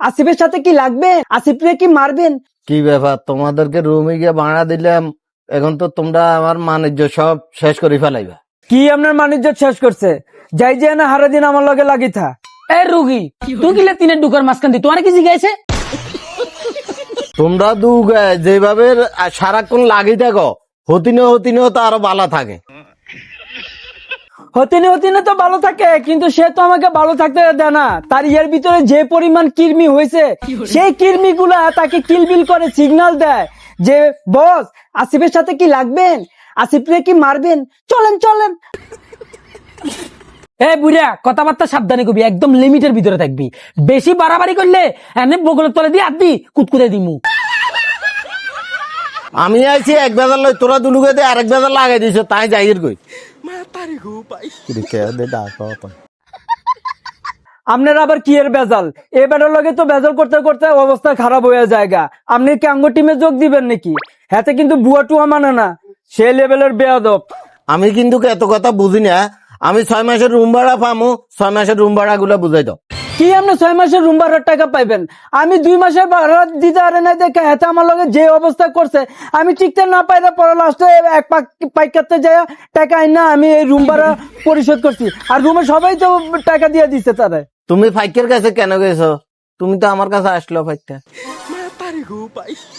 আসিফের সাথে কি লাগবে? আসিফকে কি মারবেন? কি ব্যাপার, তোমাদেরকে রুমে গিয়ে ভাড়া দিলাম, এখন তো তোমরা আমার বাণিজ্য সব শেষ করে ফেলাইবা। কি আপনার বাণিজ্য শেষ করছে? যাই যে না হারা দিন আমার লগে লাগি থা। এ রুগী তুই কিলে তিনের ডুকার মাঝখান দি তোমার কি জিজ্ঞাসা? তোমরা যেভাবে সারাক্ষণ লাগি থাকো, হতিনেও তো আরো বালা থাকে। হতিনে তো ভালো থাকে, কিন্তু সে তো আমাকে ভালো থাকতে দেয় না। তার এর ভিতরে যে পরিমাণ কৃমি হয়েছে, সেই কৃমি গুলা তাকে কিলবিল করে সিগন্যাল দেয় যে বস আসিফের সাথে কি লাগবেন, আসিফকে কি মারবেন, চলেন চলেন। এ বুড়া কথাবার্তা সাবধানে কবি, একদম লিমিটের ভিতরে থাকবি। বেশি বাড়াবাড়ি করলে এনে বগলের তলে দিয়ে আদি কুতকুতে দিমু। আমি আইছি এক বেজার লই, তোরা দুলুকে দিয়ে আরেক বেজার লাগাই দিছ, তাই যাইয়ের কই আপনার আবার কি এর বেজাল? এবারের লগে তো বেজাল করতে করতে অবস্থা খারাপ হয়ে যায়গা। আপনি কি আঙ্গ টিমে যোগ দিবেন নাকি? হাতে কিন্তু বুয়া টুয়া মানে না, সে লেভেলের বেয়াদব। আমি কিন্তু এত কথা বুঝি না। আমি 6 মাসের রুম ভাড়া পামু, 6 মাসের রুম ভাড়া গুলা বুঝাই দাও। কি আপনি 6 মাসের রুম ভাড়ার টাকা পাইবেন? আমি 2 মাসের ভাড়া দিতে পারে না দেখে হাতে আমার লগে যে অবস্থা করছে, আমি টিকতে না পাইলে পরে লাস্টে এক পাইকাতে যায় টাকা আইনা আমি এই রুম ভাড়া পরিশোধ করছি। আর রুমে সবাই তো টাকা দিয়ে দিচ্ছে তারা। তুমি ফাইকের কাছে কেন গেছো? তুমি তো আমার কাছে আসলো ফাইকটা।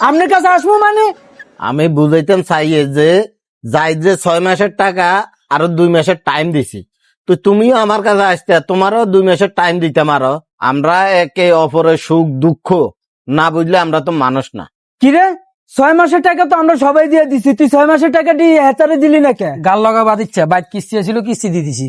আপনার কাছে আসবো মানে? আমি বুঝাইতাম চাইয়ে যে যাই যে 6 মাসের টাকা আরো 2 মাসের টাইম দিছি, তো তুমিও আমার কাছে আসতে, তোমারও 2 মাসের টাইম দিতাম। আরো আমরা একে অপরের সুখ দুঃখ না বুঝলে আমরা তো মানুষ না। কিরে 6 মাসের টাকা তো আমরা সবাই দিয়ে দিছি, তুই 6 মাসের টাকা দিয়ে হেতারে দিলি না কে? গাল লগা বাদ ইচ্ছা বাইক কিস্তি ছিল কিস্তি দিয়ে দিছি।